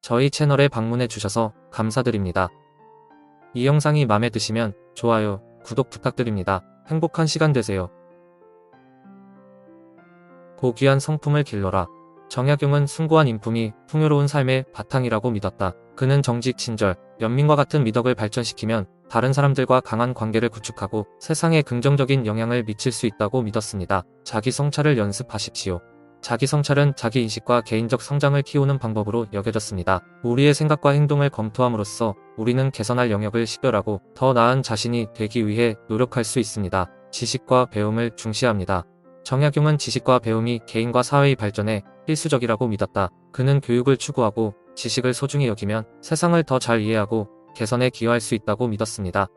저희 채널에 방문해 주셔서 감사드립니다. 이 영상이 마음에 드시면 좋아요, 구독 부탁드립니다. 행복한 시간 되세요. 고귀한 성품을 길러라. 정약용은 숭고한 인품이 풍요로운 삶의 바탕이라고 믿었다. 그는 정직, 친절, 연민과 같은 미덕을 발전시키면 다른 사람들과 강한 관계를 구축하고 세상에 긍정적인 영향을 미칠 수 있다고 믿었습니다. 자기 성찰을 연습하십시오. 자기 성찰은 자기 인식과 개인적 성장을 키우는 방법으로 여겨졌습니다. 우리의 생각과 행동을 검토함으로써 우리는 개선할 영역을 식별하고 더 나은 자신이 되기 위해 노력할 수 있습니다. 지식과 배움을 중시합니다. 정약용은 지식과 배움이 개인과 사회의 발전에 필수적이라고 믿었다. 그는 교육을 추구하고 지식을 소중히 여기면 세상을 더 잘 이해하고 개선에 기여할 수 있다고 믿었습니다.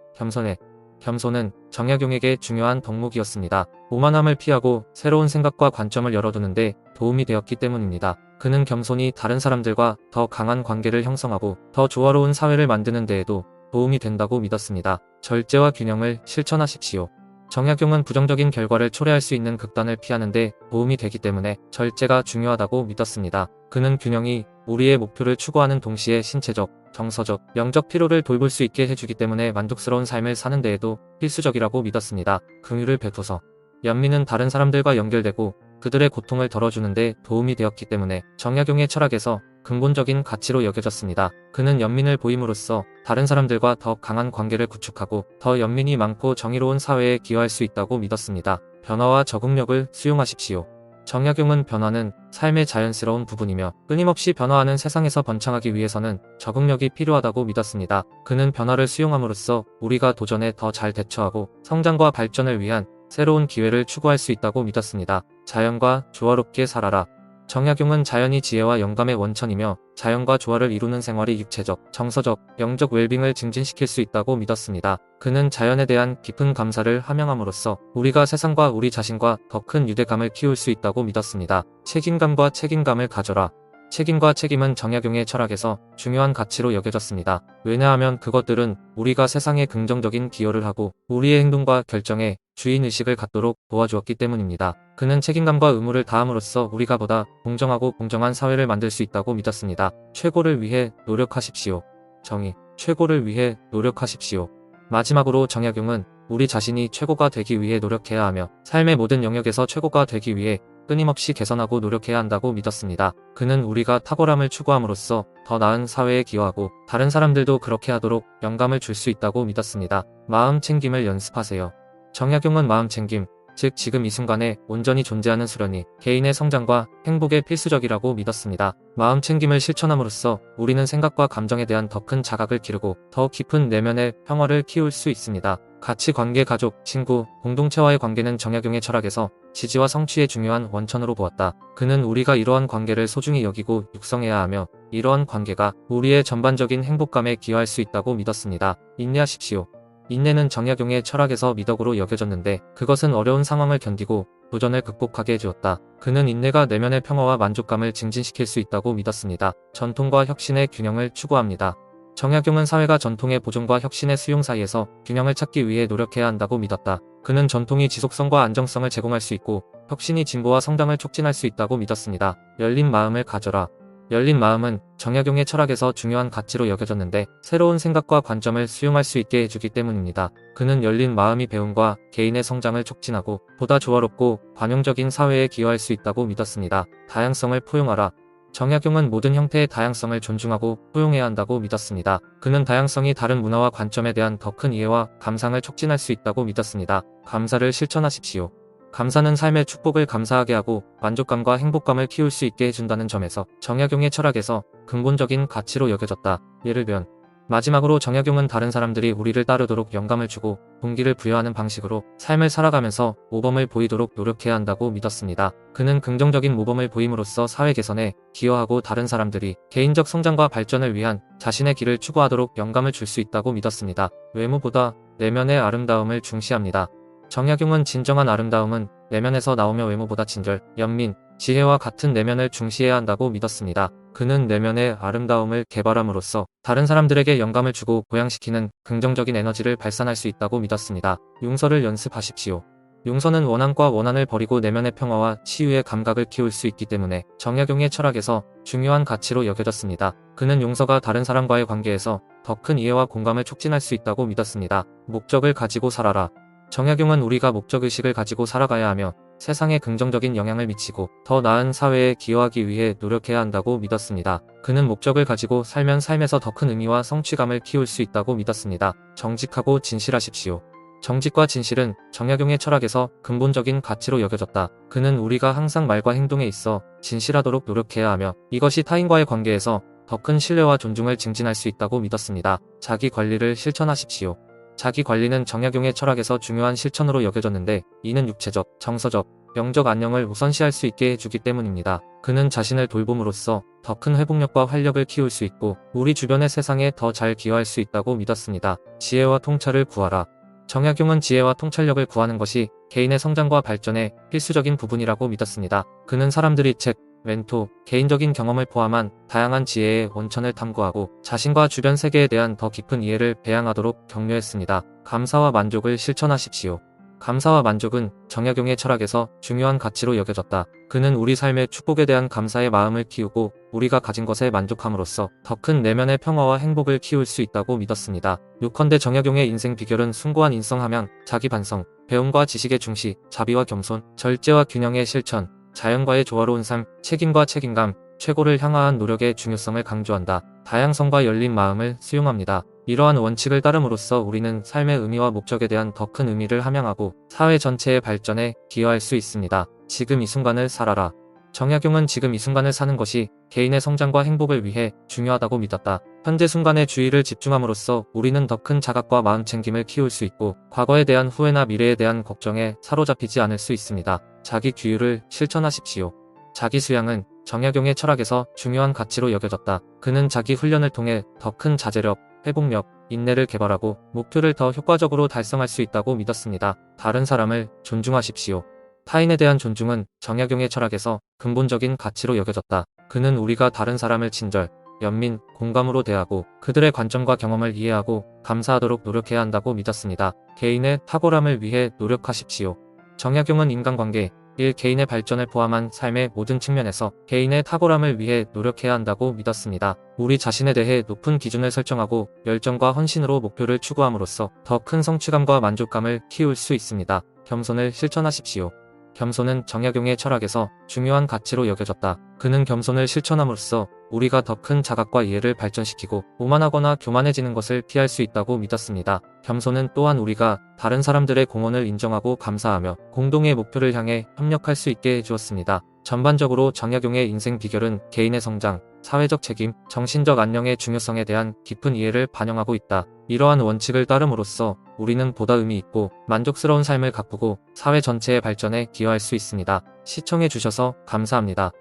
겸손은 정약용에게 중요한 덕목이었습니다. 오만함을 피하고 새로운 생각과 관점을 열어두는데 도움이 되었기 때문입니다. 그는 겸손히 다른 사람들과 더 강한 관계를 형성하고 더 조화로운 사회를 만드는 데에도 도움이 된다고 믿었습니다. 절제와 균형을 실천하십시오. 정약용은 부정적인 결과를 초래할 수 있는 극단을 피하는 데 도움이 되기 때문에 절제가 중요하다고 믿었습니다. 그는 균형이 우리의 목표를 추구하는 동시에 신체적, 정서적, 영적 피로를 돌볼 수 있게 해주기 때문에 만족스러운 삶을 사는 데에도 필수적이라고 믿었습니다. 긍휼을 베푸서. 연민은 다른 사람들과 연결되고 그들의 고통을 덜어주는 데 도움이 되었기 때문에 정약용의 철학에서 근본적인 가치로 여겨졌습니다. 그는 연민을 보임으로써 다른 사람들과 더 강한 관계를 구축하고 더 연민이 많고 정의로운 사회에 기여할 수 있다고 믿었습니다. 변화와 적응력을 수용하십시오. 정약용은 변화는 삶의 자연스러운 부분이며 끊임없이 변화하는 세상에서 번창하기 위해서는 적응력이 필요하다고 믿었습니다. 그는 변화를 수용함으로써 우리가 도전에 더 잘 대처하고 성장과 발전을 위한 새로운 기회를 추구할 수 있다고 믿었습니다. 자연과 조화롭게 살아라. 정약용은 자연이 지혜와 영감의 원천이며 자연과 조화를 이루는 생활이 육체적, 정서적, 영적 웰빙을 증진시킬 수 있다고 믿었습니다. 그는 자연에 대한 깊은 감사를 함양함으로써 우리가 세상과 우리 자신과 더 큰 유대감을 키울 수 있다고 믿었습니다. 책임감과 책임감을 가져라. 책임과 책임은 정약용의 철학에서 중요한 가치로 여겨졌습니다. 왜냐하면 그것들은 우리가 세상에 긍정적인 기여를 하고 우리의 행동과 결정에 주인의식을 갖도록 도와주었기 때문입니다. 그는 책임감과 의무를 다함으로써 우리가 보다 공정하고 공정한 사회를 만들 수 있다고 믿었습니다. 최고를 위해 노력하십시오. 정의, 최고를 위해 노력하십시오. 마지막으로 정약용은 우리 자신이 최고가 되기 위해 노력해야 하며 삶의 모든 영역에서 최고가 되기 위해 끊임없이 개선하고 노력해야 한다고 믿었습니다. 그는 우리가 탁월함을 추구함으로써 더 나은 사회에 기여하고 다른 사람들도 그렇게 하도록 영감을 줄 수 있다고 믿었습니다. 마음 챙김을 연습하세요. 정약용은 마음 챙김, 즉 지금 이 순간에 온전히 존재하는 수련이 개인의 성장과 행복에 필수적이라고 믿었습니다. 마음 챙김을 실천함으로써 우리는 생각과 감정에 대한 더 큰 자각을 기르고 더 깊은 내면의 평화를 키울 수 있습니다. 가치관계, 가족, 친구, 공동체와의 관계는 정약용의 철학에서 지지와 성취의 중요한 원천으로 보았다. 그는 우리가 이러한 관계를 소중히 여기고 육성해야 하며 이러한 관계가 우리의 전반적인 행복감에 기여할 수 있다고 믿었습니다. 인내하십시오. 인내는 정약용의 철학에서 미덕으로 여겨졌는데 그것은 어려운 상황을 견디고 도전을 극복하게 해주었다. 그는 인내가 내면의 평화와 만족감을 증진시킬 수 있다고 믿었습니다. 전통과 혁신의 균형을 추구합니다. 정약용은 사회가 전통의 보존과 혁신의 수용 사이에서 균형을 찾기 위해 노력해야 한다고 믿었다. 그는 전통이 지속성과 안정성을 제공할 수 있고 혁신이 진보와 성장을 촉진할 수 있다고 믿었습니다. 열린 마음을 가져라. 열린 마음은 정약용의 철학에서 중요한 가치로 여겨졌는데 새로운 생각과 관점을 수용할 수 있게 해주기 때문입니다. 그는 열린 마음이 배움과 개인의 성장을 촉진하고 보다 조화롭고 관용적인 사회에 기여할 수 있다고 믿었습니다. 다양성을 포용하라. 정약용은 모든 형태의 다양성을 존중하고 포용해야 한다고 믿었습니다. 그는 다양성이 다른 문화와 관점에 대한 더 큰 이해와 감상을 촉진할 수 있다고 믿었습니다. 감사를 실천하십시오. 감사는 삶의 축복을 감사하게 하고 만족감과 행복감을 키울 수 있게 해준다는 점에서 정약용의 철학에서 근본적인 가치로 여겨졌다. 예를 변. 마지막으로 정약용은 다른 사람들이 우리를 따르도록 영감을 주고 동기를 부여하는 방식으로 삶을 살아가면서 모범을 보이도록 노력해야 한다고 믿었습니다. 그는 긍정적인 모범을 보임으로써 사회 개선에 기여하고 다른 사람들이 개인적 성장과 발전을 위한 자신의 길을 추구하도록 영감을 줄 수 있다고 믿었습니다. 외모보다 내면의 아름다움을 중시합니다. 정약용은 진정한 아름다움은 내면에서 나오며 외모보다 친절, 연민, 지혜와 같은 내면을 중시해야 한다고 믿었습니다. 그는 내면의 아름다움을 개발함으로써 다른 사람들에게 영감을 주고 보양시키는 긍정적인 에너지를 발산할 수 있다고 믿었습니다. 용서를 연습하십시오. 용서는 원한과 원한을 버리고 내면의 평화와 치유의 감각을 키울 수 있기 때문에 정약용의 철학에서 중요한 가치로 여겨졌습니다. 그는 용서가 다른 사람과의 관계에서 더 큰 이해와 공감을 촉진할 수 있다고 믿었습니다. 목적을 가지고 살아라. 정약용은 우리가 목적의식을 가지고 살아가야 하며 세상에 긍정적인 영향을 미치고 더 나은 사회에 기여하기 위해 노력해야 한다고 믿었습니다. 그는 목적을 가지고 살면 삶에서 더 큰 의미와 성취감을 키울 수 있다고 믿었습니다. 정직하고 진실하십시오. 정직과 진실은 정약용의 철학에서 근본적인 가치로 여겨졌다. 그는 우리가 항상 말과 행동에 있어 진실하도록 노력해야 하며 이것이 타인과의 관계에서 더 큰 신뢰와 존중을 증진할 수 있다고 믿었습니다. 자기 관리를 실천하십시오. 자기 관리는 정약용의 철학에서 중요한 실천으로 여겨졌는데 이는 육체적, 정서적, 영적 안녕을 우선시할 수 있게 해주기 때문입니다. 그는 자신을 돌봄으로써 더 큰 회복력과 활력을 키울 수 있고 우리 주변의 세상에 더 잘 기여할 수 있다고 믿었습니다. 지혜와 통찰을 구하라. 정약용은 지혜와 통찰력을 구하는 것이 개인의 성장과 발전에 필수적인 부분이라고 믿었습니다. 그는 사람들이 책, 멘토, 개인적인 경험을 포함한 다양한 지혜의 원천을 탐구하고 자신과 주변 세계에 대한 더 깊은 이해를 배양하도록 격려했습니다. 감사와 만족을 실천하십시오. 감사와 만족은 정약용의 철학에서 중요한 가치로 여겨졌다. 그는 우리 삶의 축복에 대한 감사의 마음을 키우고 우리가 가진 것에 만족함으로써 더 큰 내면의 평화와 행복을 키울 수 있다고 믿었습니다. 요컨대 정약용의 인생 비결은 숭고한 인성함양, 자기 반성, 배움과 지식의 중시, 자비와 겸손, 절제와 균형의 실천, 자연과의 조화로운 삶, 책임과 책임감, 최고를 향한 노력의 중요성을 강조한다. 다양성과 열린 마음을 수용합니다. 이러한 원칙을 따름으로써 우리는 삶의 의미와 목적에 대한 더 큰 의미를 함양하고 사회 전체의 발전에 기여할 수 있습니다. 지금 이 순간을 살아라. 정약용은 지금 이 순간을 사는 것이 개인의 성장과 행복을 위해 중요하다고 믿었다. 현재 순간에 주의를 집중함으로써 우리는 더 큰 자각과 마음챙김을 키울 수 있고 과거에 대한 후회나 미래에 대한 걱정에 사로잡히지 않을 수 있습니다. 자기 규율을 실천하십시오. 자기 수양은 정약용의 철학에서 중요한 가치로 여겨졌다. 그는 자기 훈련을 통해 더 큰 자제력, 회복력, 인내를 개발하고 목표를 더 효과적으로 달성할 수 있다고 믿었습니다. 다른 사람을 존중하십시오. 타인에 대한 존중은 정약용의 철학에서 근본적인 가치로 여겨졌다. 그는 우리가 다른 사람을 친절, 연민, 공감으로 대하고 그들의 관점과 경험을 이해하고 감사하도록 노력해야 한다고 믿었습니다. 개인의 탁월함을 위해 노력하십시오. 정약용은 인간관계, 개인의 발전을 포함한 삶의 모든 측면에서 개인의 탁월함을 위해 노력해야 한다고 믿었습니다. 우리 자신에 대해 높은 기준을 설정하고 열정과 헌신으로 목표를 추구함으로써 더 큰 성취감과 만족감을 키울 수 있습니다. 겸손을 실천하십시오. 겸손은 정약용의 철학에서 중요한 가치로 여겨졌다. 그는 겸손을 실천함으로써 우리가 더 큰 자각과 이해를 발전시키고 오만하거나 교만해지는 것을 피할 수 있다고 믿었습니다. 겸손은 또한 우리가 다른 사람들의 공헌을 인정하고 감사하며 공동의 목표를 향해 협력할 수 있게 해주었습니다. 전반적으로 정약용의 인생 비결은 개인의 성장, 사회적 책임, 정신적 안녕의 중요성에 대한 깊은 이해를 반영하고 있다. 이러한 원칙을 따름으로써 우리는 보다 의미 있고 만족스러운 삶을 가꾸고 사회 전체의 발전에 기여할 수 있습니다. 시청해주셔서 감사합니다.